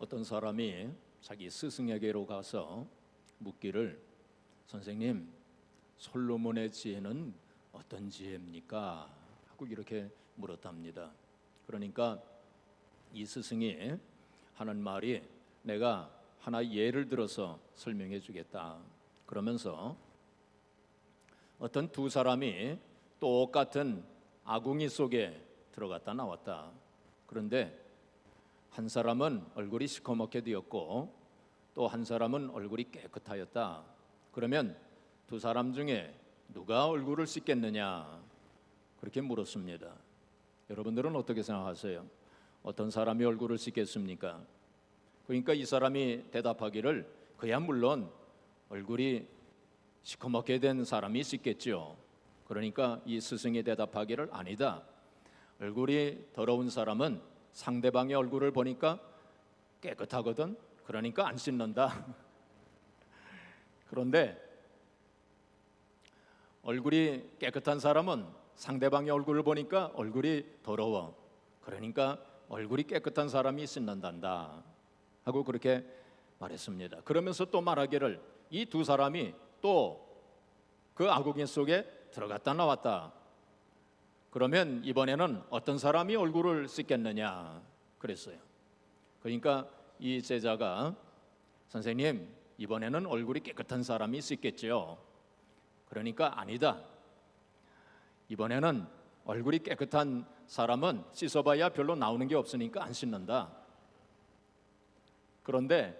어떤 사람이 자기 스승에게로 가서 묻기를, 선생님, 솔로몬의 지혜는 어떤 지혜입니까? 하고 이렇게 물었답니다. 그러니까 이 스승이 하는 말이, 내가 하나 예를 들어서 설명해 주겠다. 그러면서 어떤 두 사람이 똑같은 아궁이 속에 들어갔다 나왔다. 그런데 한 사람은 얼굴이 시커멓게 되었고 또 한 사람은 얼굴이 깨끗하였다. 그러면 두 사람 중에 누가 얼굴을 씻겠느냐? 그렇게 물었습니다. 여러분들은 어떻게 생각하세요? 어떤 사람이 얼굴을 씻겠습니까? 그러니까 이 사람이 대답하기를, 그야 물론 얼굴이 시커멓게 된 사람이 씻겠죠. 그러니까 이 스승이 대답하기를, 아니다. 얼굴이 더러운 사람은 상대방의 얼굴을 보니까 깨끗하거든. 그러니까 안 씻는다. 그런데 얼굴이 깨끗한 사람은 상대방의 얼굴을 보니까 얼굴이 더러워. 그러니까 얼굴이 깨끗한 사람이 씻는단다 하고 그렇게 말했습니다. 그러면서 또 말하기를, 이 두 사람이 또 그 아궁이 속에 들어갔다 나왔다. 그러면 이번에는 어떤 사람이 얼굴을 씻겠느냐 그랬어요. 그러니까 이 제자가, 선생님, 이번에는 얼굴이 깨끗한 사람이 씻겠죠. 그러니까 아니다. 이번에는 얼굴이 깨끗한 사람은 씻어봐야 별로 나오는 게 없으니까 안 씻는다. 그런데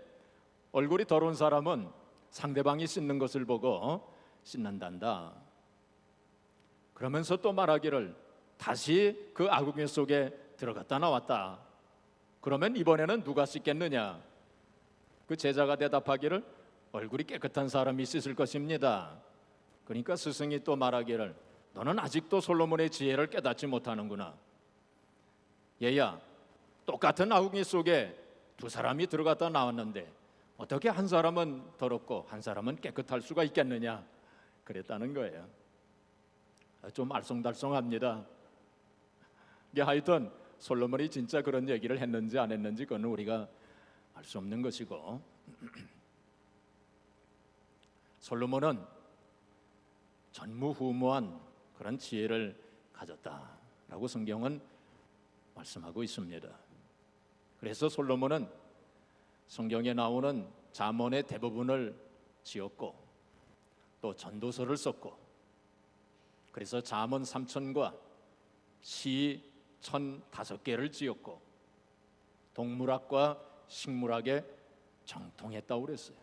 얼굴이 더러운 사람은 상대방이 씻는 것을 보고 씻는단다. 그러면서 또 말하기를, 다시 그 아궁이 속에 들어갔다 나왔다. 그러면 이번에는 누가 씻겠느냐? 그 제자가 대답하기를, 얼굴이 깨끗한 사람이 씻을 것입니다. 그러니까 스승이 또 말하기를, 너는 아직도 솔로몬의 지혜를 깨닫지 못하는구나. 얘야, 똑같은 아궁이 속에 두 사람이 들어갔다 나왔는데 어떻게 한 사람은 더럽고 한 사람은 깨끗할 수가 있겠느냐? 그랬다는 거예요. 좀 알쏭달쏭합니다. 이게 하여튼 솔로몬이 진짜 그런 얘기를 했는지 안 했는지 그건 우리가 알 수 없는 것이고, 솔로몬은 전무후무한 그런 지혜를 가졌다라고 성경은 말씀하고 있습니다. 그래서 솔로몬은 성경에 나오는 잠언의 대부분을 지었고 또 전도서를 썼고, 그래서 잠언 3천과 시 1,005개를 지었고 동물학과 식물학에 정통했다고 그랬어요.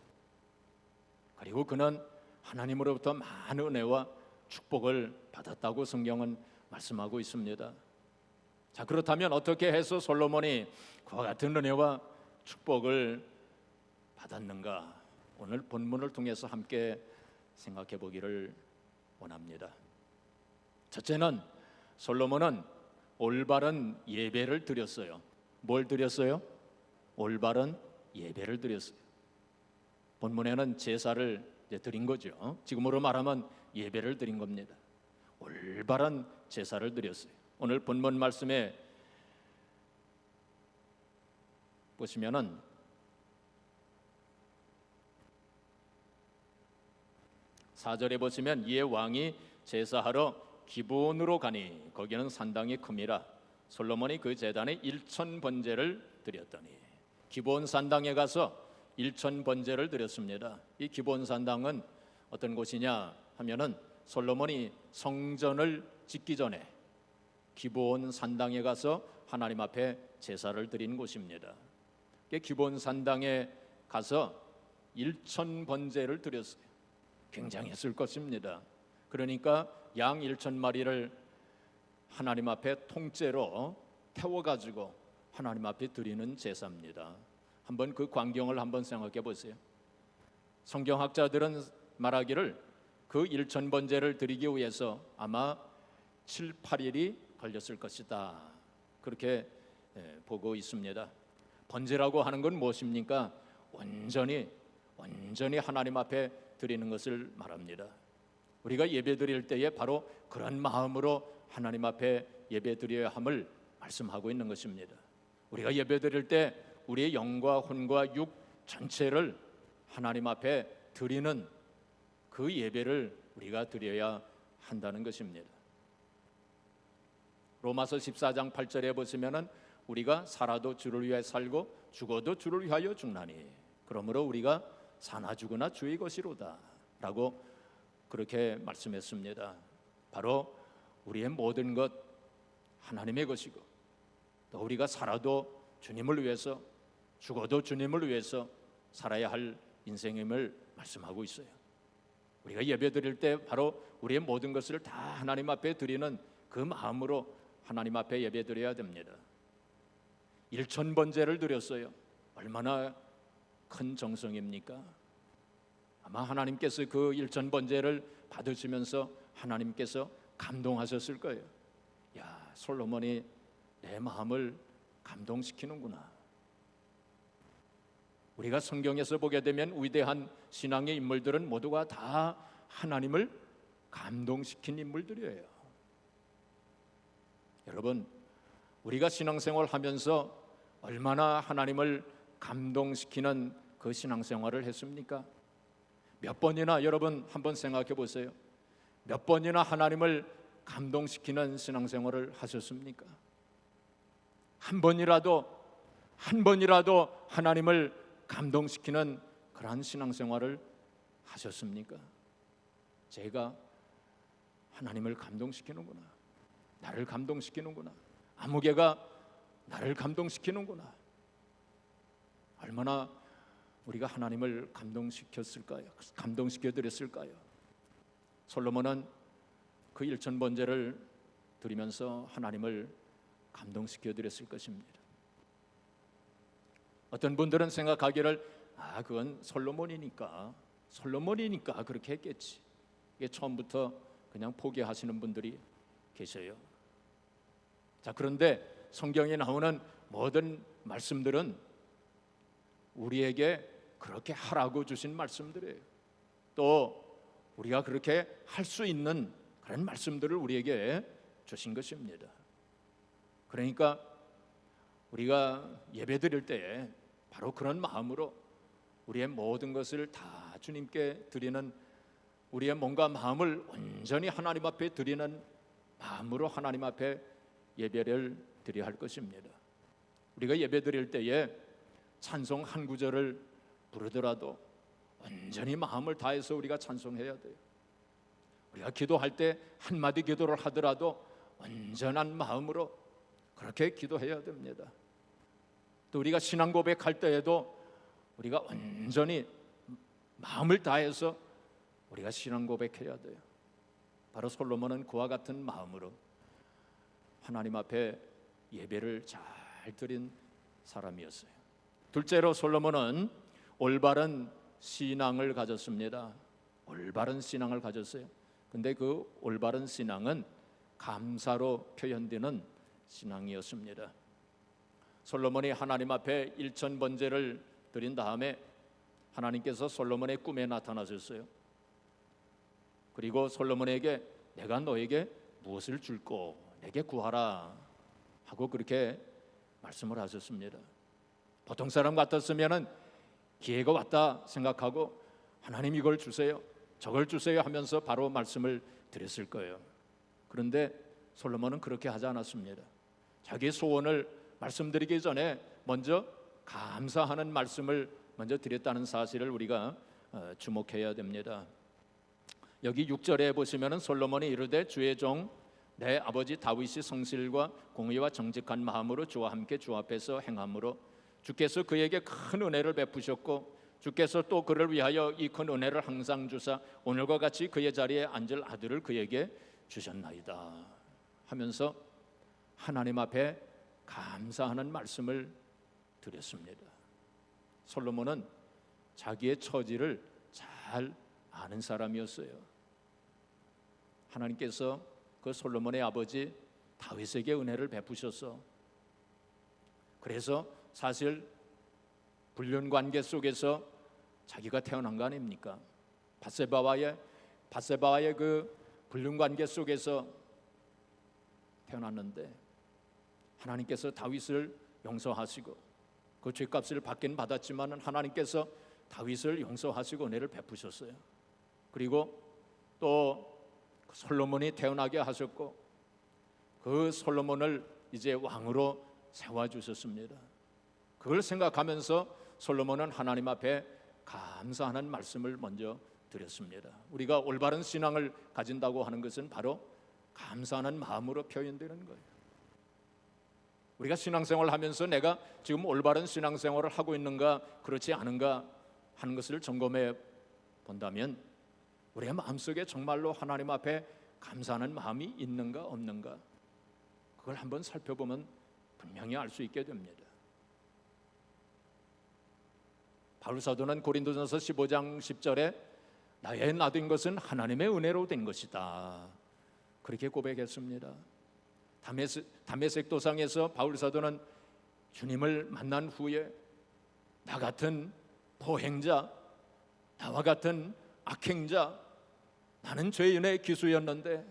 그리고 그는 하나님으로부터 많은 은혜와 축복을 받았다고 성경은 말씀하고 있습니다. 자, 그렇다면 어떻게 해서 솔로몬이 그와 같은 은혜와 축복을 받았는가? 오늘 본문을 통해서 함께 생각해 보기를 원합니다. 첫째는 솔로몬은 올바른 예배를 드렸어요. 뭘 드렸어요? 올바른 예배를 드렸어요. 본문에는 제사를 드린 거죠. 지금으로 말하면 예배를 드린 겁니다. 올바른 제사를 드렸어요. 오늘 본문 말씀에 보시면은 4절에 보시면, 이에 왕이 제사하러 기브온으로 가니 거기는 산당이 큼이라 솔로몬이 그 제단에 1,000번제를 드렸더니. 기브온 산당에 가서 1,000번제를 드렸습니다. 이 기브온 산당은 어떤 곳이냐 하면은 솔로몬이 성전을 짓기 전에 기브온 산당에 가서 하나님 앞에 제사를 드린 곳입니다. 기브온 산당에 가서 1,000번제를 드렸어요. 굉장했을 것입니다. 그러니까 양 1,000마리를 하나님 앞에 통째로 태워가지고 하나님 앞에 드리는 제사입니다. 한번 그 광경을 한번 생각해 보세요. 성경학자들은 말하기를 그 1,000번제를 드리기 위해서 아마 7, 8일이 걸렸을 것이다, 그렇게 보고 있습니다. 번제라고 하는 건 무엇입니까? 온전히 하나님 앞에 드리는 것을 말합니다. 우리가 예배 드릴 때에 바로 그런 마음으로 하나님 앞에 예배 드려야 함을 말씀하고 있는 것입니다. 우리가 예배 드릴 때 우리의 영과 혼과 육 전체를 하나님 앞에 드리는 그 예배를 우리가 드려야 한다는 것입니다. 로마서 14장 8절에 보시면은 우리가 살아도 주를 위하여 살고 죽어도 주를 위하여 죽나니 그러므로 우리가 사나 죽으나 주의 것이로다 라고 그렇게 말씀했습니다. 바로 우리의 모든 것 하나님의 것이고 또 우리가 살아도 주님을 위해서 죽어도 주님을 위해서 살아야 할 인생임을 말씀하고 있어요. 우리가 예배 드릴 때 바로 우리의 모든 것을 다 하나님 앞에 드리는 그 마음으로 하나님 앞에 예배 드려야 됩니다. 1000번제를 드렸어요. 얼마나 큰 정성입니까? 아마 하나님께서 그 1000번제를 받으시면서 하나님께서 감동하셨을 거예요. 야, 솔로몬이 내 마음을 감동시키는구나. 우리가 성경에서 보게 되면 위대한 신앙의 인물들은 모두가 다 하나님을 감동시킨 인물들이에요. 여러분, 우리가 신앙생활 하면서 얼마나 하나님을 감동시키는 그 신앙생활을 했습니까? 몇 번이나 여러분 한번 생각해 보세요. 몇 번이나 하나님을 감동시키는 신앙생활을 하셨습니까? 한 번이라도 하나님을 감동시키는 그러한 신앙생활을 하셨습니까? 제가 하나님을 감동시키는구나, 나를 감동시키는구나, 아무개가 나를 감동시키는구나. 얼마나 우리가 하나님을 감동시켰을까요? 감동시켜드렸을까요? 솔로몬은 그 1000번제를 드리면서 하나님을 감동시켜드렸을 것입니다. 어떤 분들은 생각하기를 그건 솔로몬이니까 그렇게 했겠지. 이게 처음부터 그냥 포기하시는 분들이 계셔요. 자, 그런데 성경에 나오는 모든 말씀들은 우리에게 그렇게 하라고 주신 말씀들이에요. 또 우리가 그렇게 할 수 있는 그런 말씀들을 우리에게 주신 것입니다. 그러니까 우리가 예배 드릴 때에 바로 그런 마음으로 우리의 모든 것을 다 주님께 드리는, 우리의 몸과 마음을 온전히 하나님 앞에 드리는 마음으로 하나님 앞에 예배를 드려야 할 것입니다. 우리가 예배 드릴 때에 찬송 한 구절을 부르더라도 온전히 마음을 다해서 우리가 찬송해야 돼요. 우리가 기도할 때 한마디 기도를 하더라도 온전한 마음으로 그렇게 기도해야 됩니다. 또 우리가 신앙 고백할 때에도 우리가 온전히 마음을 다해서 우리가 신앙 고백해야 돼요. 바로 솔로몬은 그와 같은 마음으로 하나님 앞에 예배를 잘 드린 사람이었어요. 둘째로 솔로몬은 올바른 신앙을 가졌습니다. 올바른 신앙을 가졌어요. 근데 그 올바른 신앙은 감사로 표현되는 신앙이었습니다. 솔로몬이 하나님 앞에 1000번제를 드린 다음에 하나님께서 솔로몬의 꿈에 나타나셨어요. 그리고 솔로몬에게 내가 너에게 무엇을 줄꼬 내게 구하라 하고 그렇게 말씀을 하셨습니다. 보통 사람 같았으면 기회가 왔다 생각하고 하나님 이걸 주세요, 저걸 주세요 하면서 바로 말씀을 드렸을 거예요. 그런데 솔로몬은 그렇게 하지 않았습니다. 자기 소원을 말씀드리기 전에 먼저 감사하는 말씀을 먼저 드렸다는 사실을 우리가 주목해야 됩니다. 여기 6절에 보시면은 솔로몬이 이르되 주의 종 내 아버지 다윗이 성실과 공의와 정직한 마음으로 주와 함께 주 앞에서 행함으로 주께서 그에게 큰 은혜를 베푸셨고 주께서 또 그를 위하여 이 큰 은혜를 항상 주사 오늘과 같이 그의 자리에 앉을 아들을 그에게 주셨나이다 하면서 하나님 앞에 감사하는 말씀을 드렸습니다. 솔로몬은 자기의 처지를 잘 아는 사람이었어요. 하나님께서 그 솔로몬의 아버지 다윗에게 은혜를 베푸셔서 그래서 사실 불륜 관계 속에서 자기가 태어난 거 아닙니까? 밧세바와의 그 불륜 관계 속에서 태어났는데 하나님께서 다윗을 용서하시고 그 죄값을 받긴 받았지만 하나님께서 다윗을 용서하시고 은혜를 베푸셨어요. 그리고 또 솔로몬이 태어나게 하셨고 그 솔로몬을 이제 왕으로 세워주셨습니다. 그걸 생각하면서 솔로몬은 하나님 앞에 감사하는 말씀을 먼저 드렸습니다. 우리가 올바른 신앙을 가진다고 하는 것은 바로 감사하는 마음으로 표현되는 거예요. 우리가 신앙생활을 하면서 내가 지금 올바른 신앙생활을 하고 있는가 그렇지 않은가 하는 것을 점검해 본다면 우리의 마음속에 정말로 하나님 앞에 감사하는 마음이 있는가 없는가 그걸 한번 살펴보면 분명히 알 수 있게 됩니다. 바울 사도는 고린도전서 15장 10절에 나의 나된 것은 하나님의 은혜로 된 것이다 그렇게 고백했습니다. 다메섹 도상에서 바울 사도는 주님을 만난 후에 나 같은 포행자, 나와 같은 악행자, 나는 죄인의 기수였는데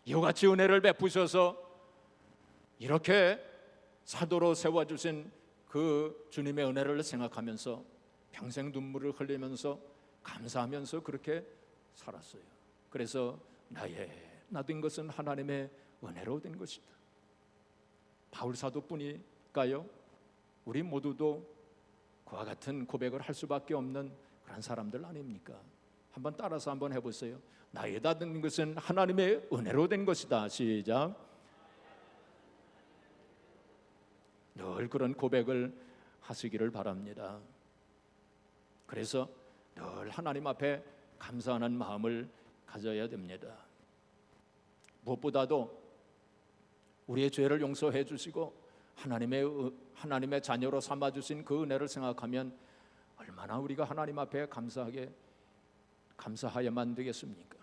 이와 같이 은혜를 베푸셔서 이렇게 사도로 세워주신 그 주님의 은혜를 생각하면서 평생 눈물을 흘리면서 감사하면서 그렇게 살았어요. 그래서 나의 나된 것은 하나님의 은혜로 된 것이다. 바울 사도뿐일까요? 우리 모두도 그와 같은 고백을 할 수밖에 없는 그런 사람들 아닙니까? 한번 따라서 한번 해보세요. 나의 나된 것은 하나님의 은혜로 된 것이다. 시작. 늘 그런 고백을 하시기를 바랍니다. 그래서 늘 하나님 앞에 감사하는 마음을 가져야 됩니다. 무엇보다도 우리의 죄를 용서해 주시고 하나님의 자녀로 삼아 주신 그 은혜를 생각하면 얼마나 우리가 하나님 앞에 감사해야만 되겠습니까?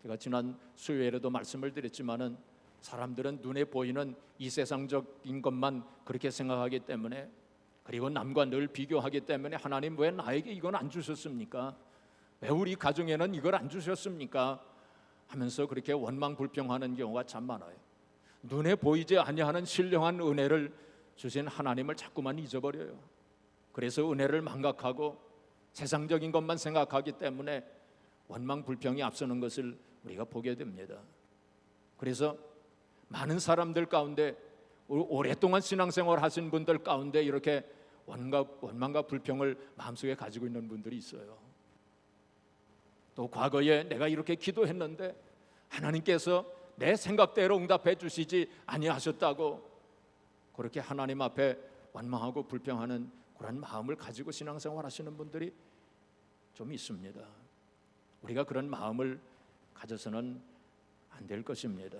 제가 지난 수요일에도 말씀을 드렸지만은 사람들은 눈에 보이는 이 세상적인 것만 그렇게 생각하기 때문에 그리고 남과 늘 비교하기 때문에 하나님 왜 나에게 이건 안 주셨습니까? 왜 우리 가정에는 이걸 안 주셨습니까? 하면서 그렇게 원망 불평하는 경우가 참 많아요. 눈에 보이지 아니하는 신령한 은혜를 주신 하나님을 자꾸만 잊어버려요. 그래서 은혜를 망각하고 세상적인 것만 생각하기 때문에 원망 불평이 앞서는 것을 우리가 보게 됩니다. 그래서 많은 사람들 가운데 오랫동안 신앙생활 하신 분들 가운데 이렇게 원망과 불평을 마음속에 가지고 있는 분들이 있어요. 또 과거에 내가 이렇게 기도했는데 하나님께서 내 생각대로 응답해 주시지 아니하셨다고 그렇게 하나님 앞에 원망하고 불평하는 그런 마음을 가지고 신앙생활 하시는 분들이 좀 있습니다. 우리가 그런 마음을 가져서는 안 될 것입니다.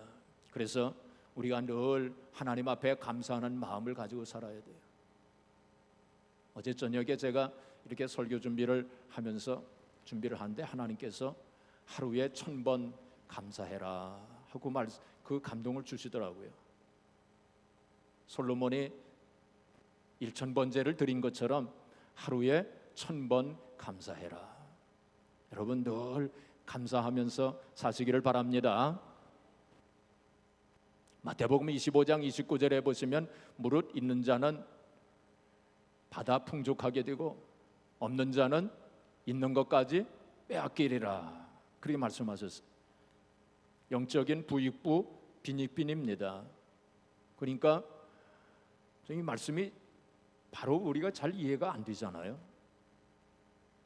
그래서 우리가 늘 하나님 앞에 감사하는 마음을 가지고 살아야 돼요. 어제 저녁에 제가 이렇게 설교 준비를 하면서 준비를 하는데 하나님께서 하루에 1000번 감사해라 하고 그 감동을 주시더라고요. 솔로몬이 1000번제를 드린 것처럼 하루에 1000번 감사해라. 여러분 늘 감사하면서 사시기를 바랍니다. 마태복음 25장 29절에 보시면 무릇 있는 자는 받아 풍족하게 되고 없는 자는 있는 것까지 빼앗기리라 그렇게 말씀하셨어요. 영적인 부익부 빈익빈입니다. 그러니까 이 말씀이 바로 우리가 잘 이해가 안 되잖아요.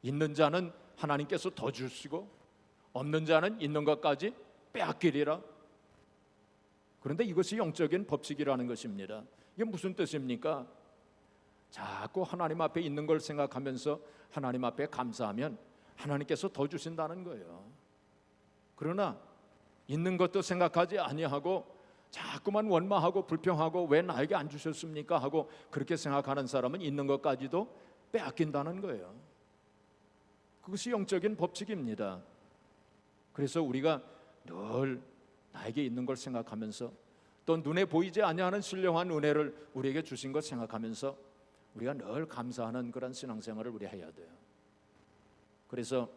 있는 자는 하나님께서 더 주시고 없는 자는 있는 것까지 빼앗기리라. 그런데 이것이 영적인 법칙이라는 것입니다. 이게 무슨 뜻입니까? 자꾸 하나님 앞에 있는 걸 생각하면서 하나님 앞에 감사하면 하나님께서 더 주신다는 거예요. 그러나 있는 것도 생각하지 아니하고 자꾸만 원망하고 불평하고 왜 나에게 안 주셨습니까? 하고 그렇게 생각하는 사람은 있는 것까지도 빼앗긴다는 거예요. 그것이 영적인 법칙입니다. 그래서 우리가 늘 나에게 있는 걸 생각하면서 또 눈에 보이지 아니하는 신령한 은혜를 우리에게 주신 것 생각하면서 우리가 늘 감사하는 그런 신앙생활을 우리 해야 돼요. 그래서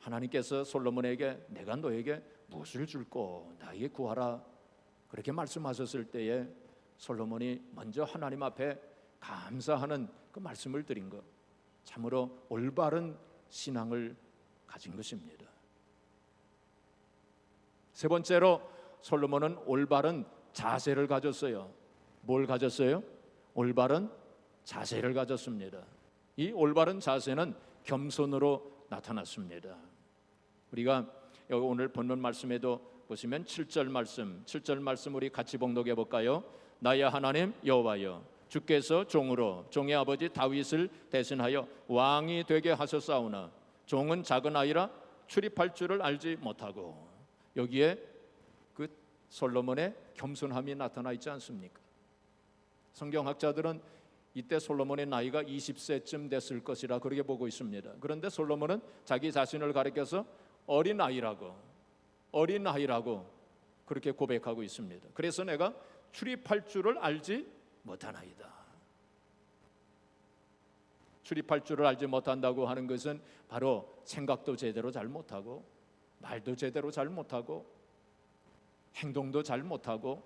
하나님께서 솔로몬에게 내가 너에게 무엇을 줄꼬 나에게 구하라 그렇게 말씀하셨을 때에 솔로몬이 먼저 하나님 앞에 감사하는 그 말씀을 드린 것, 참으로 올바른 신앙을 가진 것입니다. 세 번째로 솔로몬은 올바른 자세를 가졌어요. 뭘 가졌어요? 올바른 자세를 가졌습니다. 이 올바른 자세는 겸손으로 나타났습니다. 우리가 여기 오늘 본문 말씀에도 보시면 7절 말씀 우리 같이 봉독해 볼까요? 나의 하나님 여호와여, 주께서 종으로 종의 아버지 다윗을 대신하여 왕이 되게 하셨사오나 종은 작은 아이라 출입할 줄을 알지 못하고. 여기에 그 솔로몬의 겸손함이 나타나 있지 않습니까? 성경학자들은 이때 솔로몬의 나이가 20세쯤 됐을 것이라 그렇게 보고 있습니다. 그런데 솔로몬은 자기 자신을 가리켜서 어린아이라고 그렇게 고백하고 있습니다. 그래서 내가 출입할 줄을 알지 못하나이다. 출입할 줄을 알지 못한다고 하는 것은 바로 생각도 제대로 잘 못하고, 말도 제대로 잘 못하고, 행동도 잘 못하고,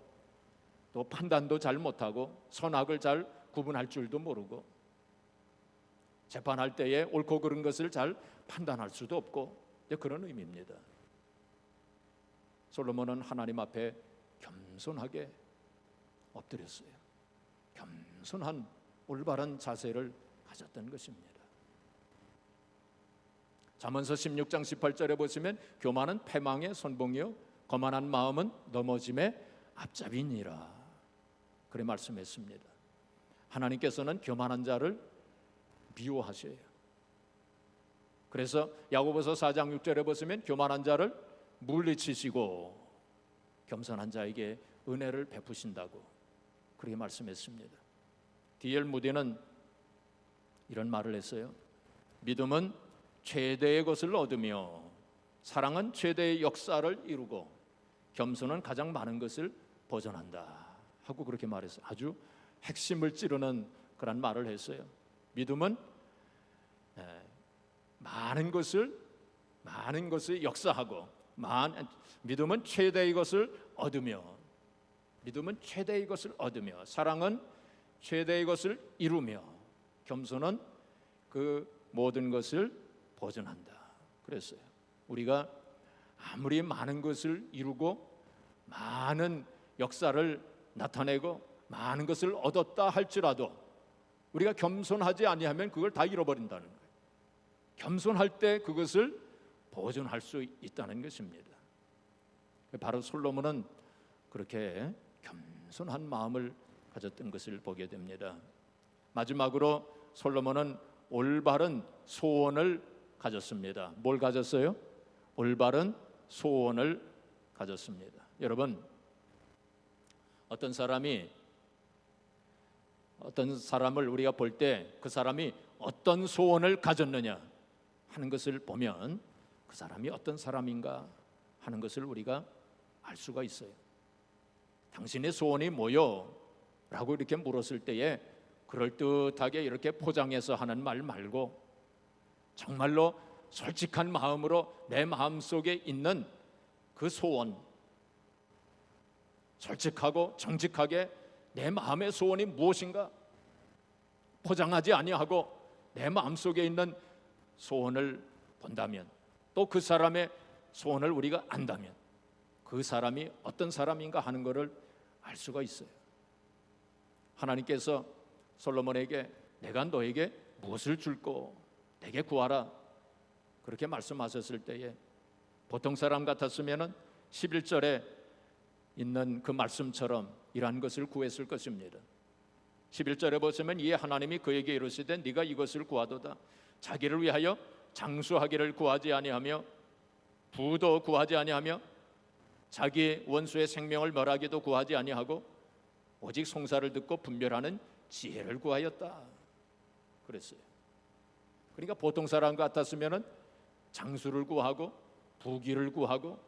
또 판단도 잘 못하고, 선악을 잘 구분할 줄도 모르고, 재판할 때에 옳고 그른 것을 잘 판단할 수도 없고, 그런 의미입니다. 솔로몬은 하나님 앞에 겸손하게 엎드렸어요. 겸손한 올바른 자세를 가졌던 것입니다. 잠언서 16장 18절에 보시면 교만은 패망의 선봉이요 거만한 마음은 넘어짐의 앞잡이니라, 그래 말씀했습니다. 하나님께서는 교만한 자를 미워하셔요. 그래서 야고보서 4장 6절에 보시면 교만한 자를 물리치시고 겸손한 자에게 은혜를 베푸신다고 그렇게 말씀했습니다. D.L. 무디는 이런 말을 했어요. 믿음은 최대의 것을 얻으며 사랑은 최대의 역사를 이루고 겸손은 가장 많은 것을 보존한다 하고 그렇게 말했어요. 아주 핵심을 찌르는 그런 말을 했어요. 믿음은 많은 것을 역사하고, 믿음은 최대의 것을 얻으며, 사랑은 최대의 것을 이루며, 겸손은 그 모든 것을 보존한다 그랬어요. 우리가 아무리 많은 것을 이루고 많은 역사를 나타내고 많은 것을 얻었다 할지라도 우리가 겸손하지 아니하면 그걸 다 잃어버린다는 거예요. 겸손할 때 그것을 보존할 수 있다는 것입니다. 바로 솔로몬은 그렇게 겸손한 마음을 가졌던 것을 보게 됩니다. 마지막으로 솔로몬은 올바른 소원을 가졌습니다. 뭘 가졌어요? 올바른 소원을 가졌습니다. 여러분, 어떤 사람을 우리가 볼 때 그 사람이 어떤 소원을 가졌느냐 하는 것을 보면 그 사람이 어떤 사람인가 하는 것을 우리가 알 수가 있어요. 당신의 소원이 뭐요? 라고 이렇게 물었을 때에 그럴듯하게 이렇게 포장해서 하는 말 말고 정말로 솔직한 마음으로 내 마음속에 있는 그 소원, 솔직하고 정직하게 내 마음의 소원이 무엇인가 포장하지 아니하고 내 마음속에 있는 소원을 본다면, 또 그 사람의 소원을 우리가 안다면 그 사람이 어떤 사람인가 하는 것을 알 수가 있어요. 하나님께서 솔로몬에게 내가 너에게 무엇을 줄고 내게 구하라 그렇게 말씀하셨을 때에 보통 사람 같았으면 11절에 있는 그 말씀처럼 이러한 것을 구했을 것입니다. 11절에 보시면 이에 하나님이 그에게 이르시되 네가 이것을 구하도다. 자기를 위하여 장수하기를 구하지 아니하며 부도 구하지 아니하며 자기 원수의 생명을 멸하기도 구하지 아니하고 오직 송사를 듣고 분별하는 지혜를 구하였다 그랬어요. 그러니까 보통 사람 같았으면 장수를 구하고 부귀를 구하고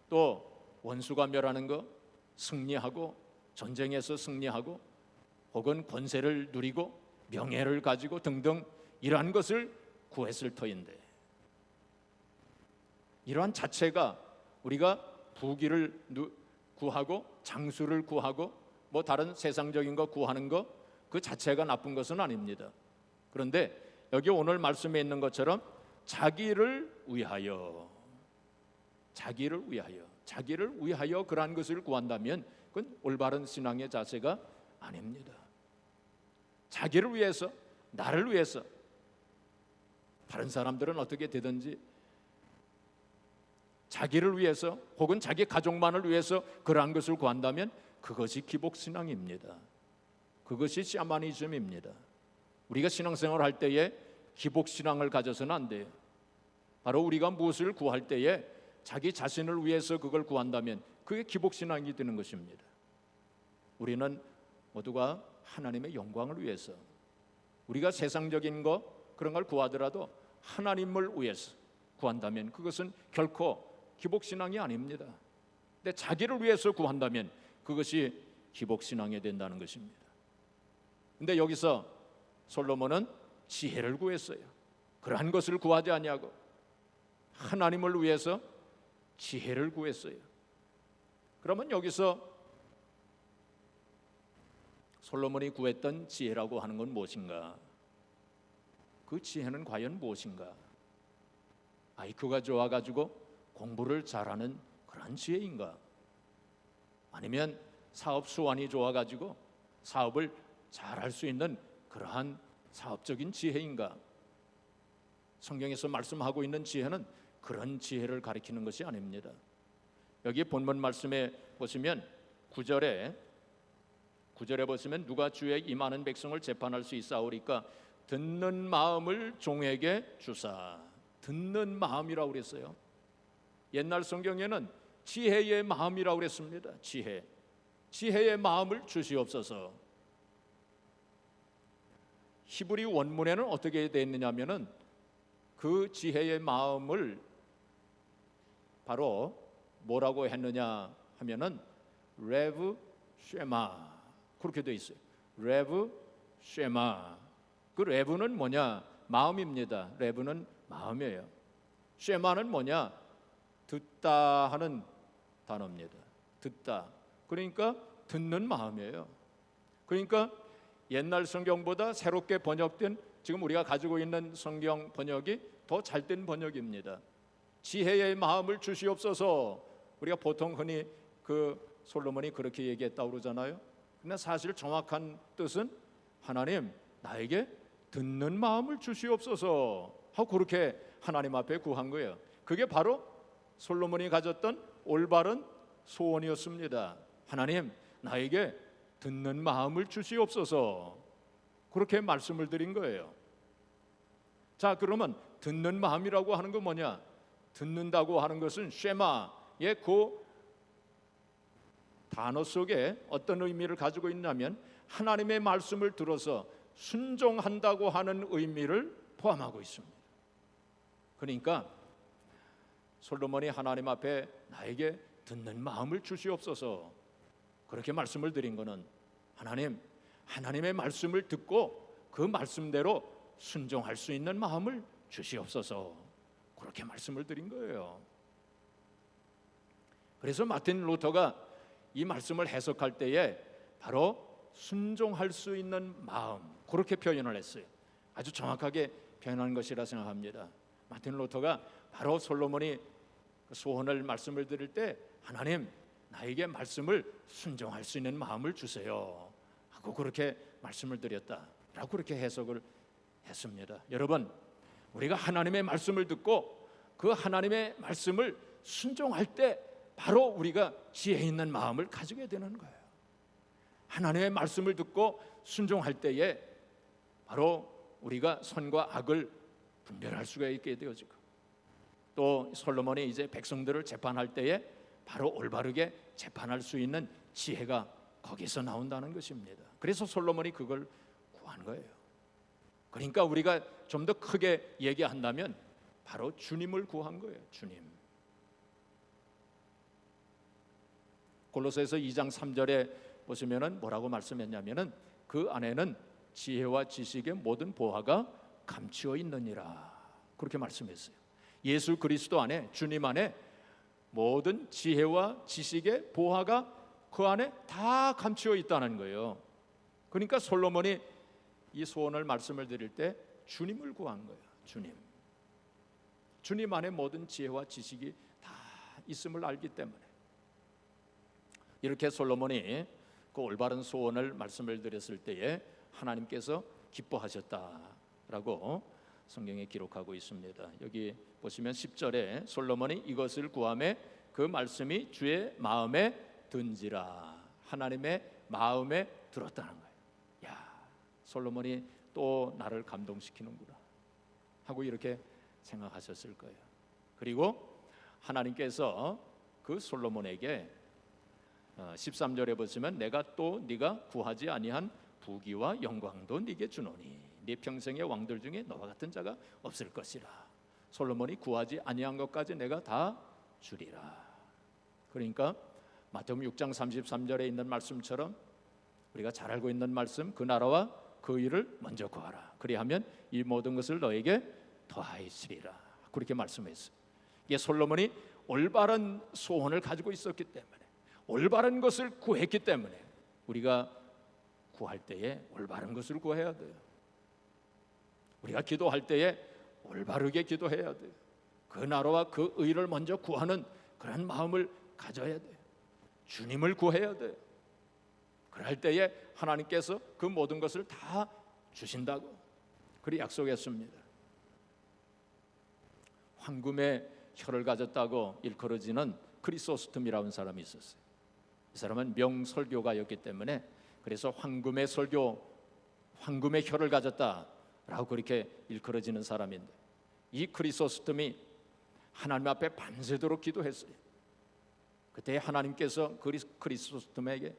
또 원수가 멸하는 거 승리하고 전쟁에서 승리하고 혹은 권세를 누리고 명예를 가지고 등등 이러한 것을 구했을 터인데, 이러한 자체가 우리가 부귀를 구하고 장수를 구하고 뭐 다른 세상적인 거 구하는 거 그 자체가 나쁜 것은 아닙니다. 그런데 여기 오늘 말씀에 있는 것처럼 자기를 위하여 그러한 것을 구한다면 그건 올바른 신앙의 자세가 아닙니다. 자기를 위해서, 나를 위해서, 다른 사람들은 어떻게 되든지 자기를 위해서 혹은 자기 가족만을 위해서 그러한 것을 구한다면 그것이 기복신앙입니다. 그것이 샤머니즘입니다. 우리가 신앙생활을 할 때에 기복신앙을 가져서는 안 돼요. 바로 우리가 무엇을 구할 때에 자기 자신을 위해서 그걸 구한다면 그게 기복신앙이 되는 것입니다. 우리는 모두가 하나님의 영광을 위해서, 우리가 세상적인 것 그런 걸 구하더라도 하나님을 위해서 구한다면 그것은 결코 기복신앙이 아닙니다. 근데 자기를 위해서 구한다면 그것이 기복신앙이 된다는 것입니다. 근데 여기서 솔로몬은 지혜를 구했어요. 그러한 것을 구하지 아니하고 하나님을 위해서 지혜를 구했어요. 그러면 여기서 솔로몬이 구했던 지혜라고 하는 건 무엇인가? 그 지혜는 과연 무엇인가? IQ가 좋아가지고 공부를 잘하는 그런 지혜인가? 아니면 사업 수완이 좋아가지고 사업을 잘할 수 있는 그러한 사업적인 지혜인가? 성경에서 말씀하고 있는 지혜는 그런 지혜를 가리키는 것이 아닙니다. 여기 본문 말씀에 보시면 9절에 보시면 누가 주의 이 많은 백성을 재판할 수 있사오리까 듣는 마음을 종에게 주사. 듣는 마음이라고 그랬어요. 옛날 성경에는 지혜의 마음이라고 그랬습니다. 지혜의 마음을 주시옵소서. 히브리 원문에는 어떻게 되어 있느냐면은 그 지혜의 마음을 바로 뭐라고 했느냐 하면은 레브 쉐마 그렇게 되어 있어요. 레브 쉐마. 그 레브는 뭐냐? 마음입니다. 레브는 마음이에요. 쉐마는 뭐냐? 듣다 하는 단어입니다. 듣다. 그러니까 듣는 마음이에요. 그러니까 옛날 성경보다 새롭게 번역된 지금 우리가 가지고 있는 성경 번역이 더 잘된 번역입니다. 지혜의 마음을 주시옵소서. 우리가 보통 흔히 그 솔로몬이 그렇게 얘기했다고 그러잖아요. 근데 사실 정확한 뜻은 하나님 나에게 듣는 마음을 주시옵소서 하고 그렇게 하나님 앞에 구한 거예요. 그게 바로 솔로몬이 가졌던 올바른 소원이었습니다. 하나님 나에게 듣는 마음을 주시옵소서. 그렇게 말씀을 드린 거예요. 자, 그러면 듣는 마음이라고 하는 건 뭐냐? 듣는다고 하는 것은 쉐마의 그 단어 속에 어떤 의미를 가지고 있냐면 하나님의 말씀을 들어서 순종한다고 하는 의미를 포함하고 있습니다. 그러니까 솔로몬이 하나님 앞에 나에게 듣는 마음을 주시옵소서 그렇게 말씀을 드린 것은 하나님, 하나님의 말씀을 듣고 그 말씀대로 순종할 수 있는 마음을 주시옵소서 그렇게 말씀을 드린 거예요. 그래서 마틴 루터가 이 말씀을 해석할 때에 바로 순종할 수 있는 마음 그렇게 표현을 했어요. 아주 정확하게 표현한 것이라 생각합니다. 마틴 루터가 바로 솔로몬이 소원을 말씀을 드릴 때 하나님 나에게 말씀을 순종할 수 있는 마음을 주세요 하고 그렇게 말씀을 드렸다라고 그렇게 해석을 했습니다. 여러분 우리가 하나님의 말씀을 듣고 그 하나님의 말씀을 순종할 때 바로 우리가 지혜 있는 마음을 가지게 되는 거예요. 하나님의 말씀을 듣고 순종할 때에 바로 우리가 선과 악을 분별할 수가 있게 되어지고 또 솔로몬이 이제 백성들을 재판할 때에 바로 올바르게 재판할 수 있는 지혜가 거기서 나온다는 것입니다. 그래서 솔로몬이 그걸 구한 거예요. 그러니까 우리가 좀 더 크게 얘기한다면 바로 주님을 구한 거예요. 주님. 골로새서 2장 3절에 보시면은 뭐라고 말씀했냐면은 그 안에는 지혜와 지식의 모든 보화가 감추어 있느니라 그렇게 말씀했어요. 예수 그리스도 안에 주님 안에 모든 지혜와 지식의 보화가 그 안에 다 감추어 있다는 거예요. 그러니까 솔로몬이 이 소원을 말씀을 드릴 때 주님을 구한 거예요. 주님 안에 모든 지혜와 지식이 다 있음을 알기 때문에 이렇게 솔로몬이 그 올바른 소원을 말씀을 드렸을 때에 하나님께서 기뻐하셨다라고 성경에 기록하고 있습니다. 여기 보시면 10절에 솔로몬이 이것을 구하매 그 말씀이 주의 마음에 든지라, 하나님의 마음에 들었다는 거예요. 야, 솔로몬이 또 나를 감동시키는구나 하고 이렇게 생각하셨을 거예요. 그리고 하나님께서 그 솔로몬에게 13절에 보시면 내가 또 네가 구하지 아니한 부귀와 영광도 네게 주노니 네 평생의 왕들 중에 너와 같은 자가 없을 것이라. 솔로몬이 구하지 아니한 것까지 내가 다 주리라. 그러니까 마태복음 6장 33절에 있는 말씀처럼 우리가 잘 알고 있는 말씀, 그 나라와 그 일을 먼저 구하라. 그리하면 이 모든 것을 너에게 더하시리라. 그렇게 말씀했어요. 이게 솔로몬이 올바른 소원을 가지고 있었기 때문에, 올바른 것을 구했기 때문에 우리가 구할 때에 올바른 것을 구해야 돼요. 우리가 기도할 때에 올바르게 기도해야 돼요. 그 나라와 그 의를 먼저 구하는 그런 마음을 가져야 돼요. 주님을 구해야 돼요. 그럴 때에 하나님께서 그 모든 것을 다 주신다고 그리 약속했습니다. 황금의 혀를 가졌다고 일컬어지는 크리소스톰이라는 사람이 있었어요. 이 사람은 명설교가였기 때문에 그래서 황금의 설교, 황금의 혀를 가졌다라고 그렇게 일컬어지는 사람인데, 이 크리소스톰이 하나님 앞에 밤새도록 기도했어요. 그때 하나님께서 크리소스톰에게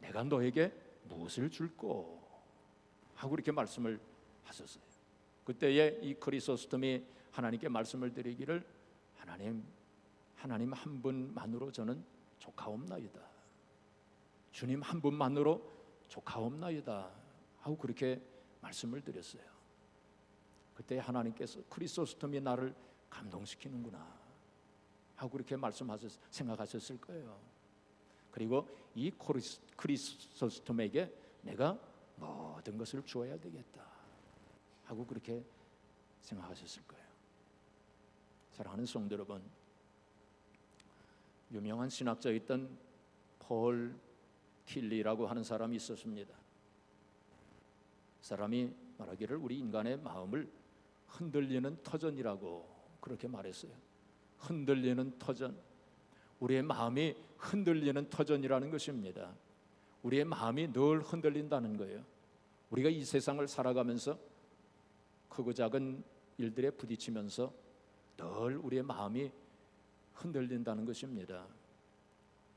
내가 너에게 무엇을 줄꼬 하고 이렇게 말씀을 하셨어요. 그때에 이 크리소스톰이 하나님께 말씀을 드리기를 하나님 한 분만으로 저는 족하옵나이다. 주님 한 분만으로 족하옵나이다 하고 그렇게 말씀을 드렸어요. 그때 하나님께서 크리소스톰이 나를 감동시키는구나 하고 그렇게 생각하셨을 거예요. 그리고 이 크리소스톰에게 내가 모든 것을 주어야 되겠다 하고 그렇게 생각하셨을 거예요. 사랑하는 성도 여러분, 유명한 신학자였던 폴 틸리라고 하는 사람이 있었습니다. 사람이 말하기를 우리 인간의 마음을 흔들리는 터전이라고 그렇게 말했어요. 흔들리는 터전, 우리의 마음이 흔들리는 터전이라는 것입니다. 우리의 마음이 늘 흔들린다는 거예요. 우리가 이 세상을 살아가면서 크고 작은 일들에 부딪히면서 늘 우리의 마음이 흔들린다는 것입니다.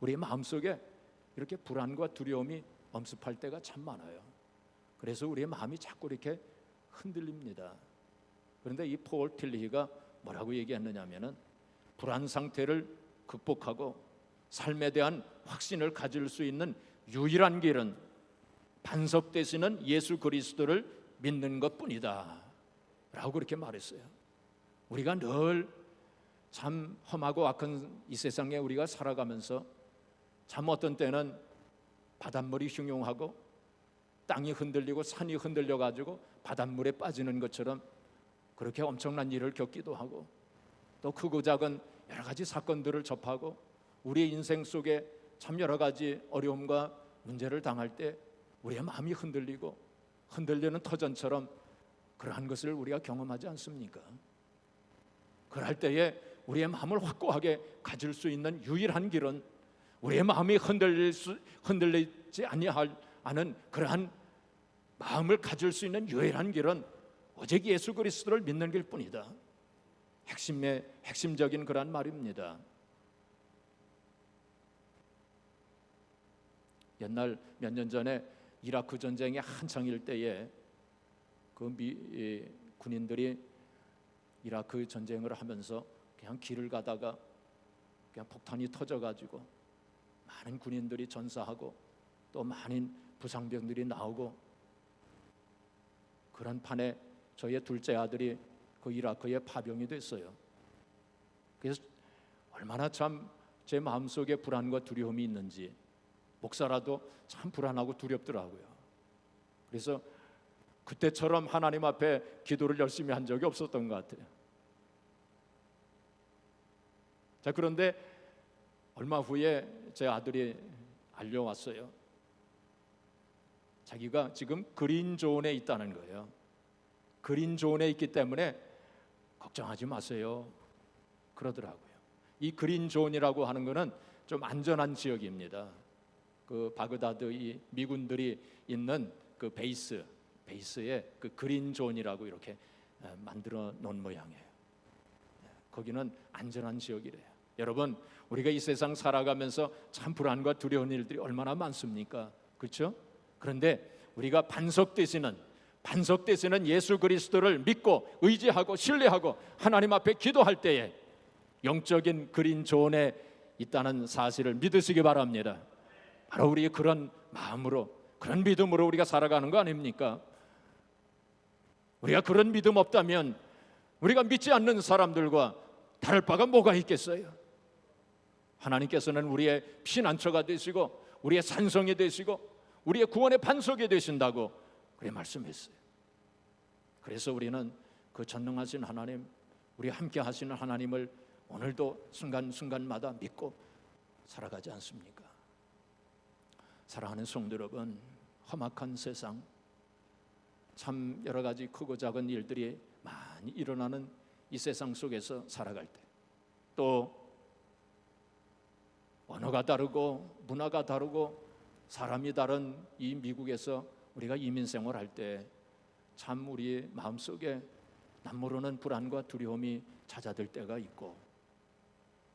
우리의 마음속에 이렇게 불안과 두려움이 엄습할 때가 참 많아요. 그래서 우리의 마음이 자꾸 이렇게 흔들립니다. 그런데 이 폴 틸리히가 뭐라고 얘기했느냐면은 불안 상태를 극복하고 삶에 대한 확신을 가질 수 있는 유일한 길은 반석 되시는 예수 그리스도를 믿는 것뿐이다 라고 그렇게 말했어요. 우리가 늘 참 험하고 악한 이 세상에 우리가 살아가면서 참 어떤 때는 바닷물이 흉흉하고 땅이 흔들리고 산이 흔들려 가지고 바닷물에 빠지는 것처럼 그렇게 엄청난 일을 겪기도 하고, 또 크고 작은 여러 가지 사건들을 접하고 우리의 인생 속에 참 여러 가지 어려움과 문제를 당할 때 우리의 마음이 흔들리고 흔들리는 터전처럼 그러한 것을 우리가 경험하지 않습니까? 그럴 때에 우리의 마음을 확고하게 가질 수 있는 유일한 길은, 우리의 마음이 흔들리지 아니하는 그러한 마음을 가질 수 있는 유일한 길은 오직 예수 그리스도를 믿는 길뿐이다. 핵심적인 그러한 말입니다. 옛날 몇 년 전에 이라크 전쟁이 한창일 때에 그 군인들이 이라크 전쟁을 하면서 그냥 길을 가다가 그냥 폭탄이 터져가지고 많은 군인들이 전사하고 또 많은 부상병들이 나오고, 그런 판에 저의 둘째 아들이 그 이라크에 파병이 됐어요. 그래서 얼마나 참 제 마음속에 불안과 두려움이 있는지, 목사라도 참 불안하고 두렵더라고요. 그래서 그때처럼 하나님 앞에 기도를 열심히 한 적이 없었던 것 같아요. 자, 그런데 얼마 후에 제 아들이 알려왔어요. 자기가 지금 그린존에 있다는 거예요. 그린존에 있기 때문에 걱정하지 마세요 그러더라고요. 이 그린존이라고 하는 것은 좀 안전한 지역입니다. 그 바그다드 이 미군들이 있는 그 베이스에 그 그린존이라고 이렇게 만들어 놓은 모양이에요. 거기는 안전한 지역이래요. 여러분, 우리가 이 세상 살아가면서 참 불안과 두려운 일들이 얼마나 많습니까? 그렇죠? 그런데 우리가 반석 되시는 예수 그리스도를 믿고 의지하고 신뢰하고 하나님 앞에 기도할 때에 영적인 그린존에 있다는 사실을 믿으시기 바랍니다. 바로 우리의 그런 마음으로, 그런 믿음으로 우리가 살아가는 거 아닙니까? 우리가 그런 믿음 없다면 우리가 믿지 않는 사람들과 다를 바가 뭐가 있겠어요? 하나님께서는 우리의 피난처가 되시고 우리의 산성이 되시고 우리의 구원의 반석이 되신다고 그래 말씀했어요. 그래서 우리는 그 전능하신 하나님, 우리 함께 하시는 하나님을 오늘도 순간순간마다 믿고 살아가지 않습니까? 사랑하는 성도 여러분, 험악한 세상, 참 여러 가지 크고 작은 일들이 많이 일어나는 이 세상 속에서 살아갈 때, 또 언어가 다르고 문화가 다르고 사람이 다른 이 미국에서 우리가 이민 생활할 때 참 우리 마음속에 남모르는 불안과 두려움이 찾아들 때가 있고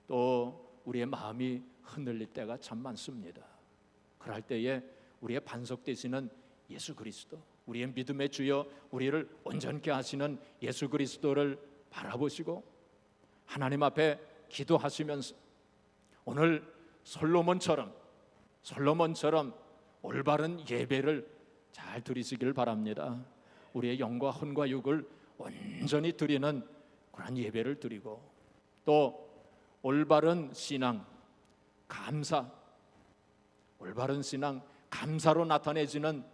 또 우리의 마음이 흔들릴 때가 참 많습니다. 그럴 때에 우리의 반석 되시는 예수 그리스도, 우리의 믿음의 주여, 우리를 온전케 하시는 예수 그리스도를 바라보시고 하나님 앞에 기도하시면서 오늘 솔로몬처럼 올바른 예배를 잘 드리시길 바랍니다. 우리의 영과 혼과 육을 온전히 드리는 그런 예배를 드리고 또 올바른 신앙, 올바른 신앙, 감사로 나타내지는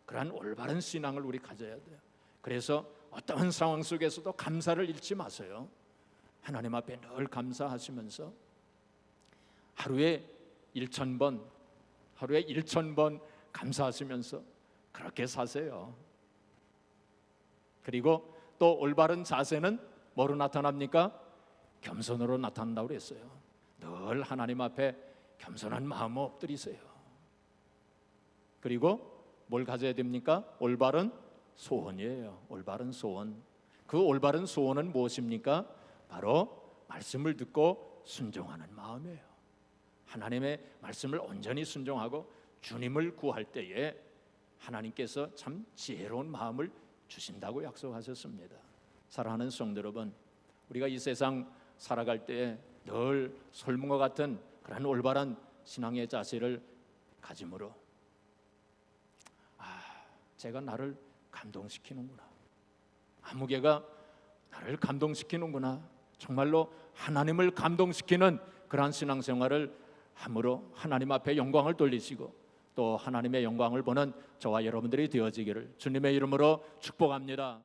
그런 올바른 신앙을 우리 가져야 돼요. 그래서 어떠한 상황 속에서도 감사를 잃지 마세요. 하나님 앞에 늘 감사하시면서 하루에 1,000번 감사하시면서 그렇게 사세요. 그리고 또 올바른 자세는 뭐로 나타납니까? 겸손으로 나타난다고 그랬어요. 늘 하나님 앞에 겸손한 마음으로 엎드리세요. 그리고 뭘 가져야 됩니까? 올바른 소원이에요. 올바른 소원. 그 올바른 소원은 무엇입니까? 바로 말씀을 듣고 순종하는 마음이에요. 하나님의 말씀을 온전히 순종하고 주님을 구할 때에 하나님께서 참 지혜로운 마음을 주신다고 약속하셨습니다. 사랑하는 성도 여러분, 우리가 이 세상 살아갈 때에 늘 솔문과 같은 그런 올바른 신앙의 자세를 가짐으로 제가 나를 감동시키는구나, 아무개가 나를 감동시키는구나, 정말로 하나님을 감동시키는 그러한 신앙생활을 함으로 하나님 앞에 영광을 돌리시고 또 하나님의 영광을 보는 저와 여러분들이 되어지기를 주님의 이름으로 축복합니다.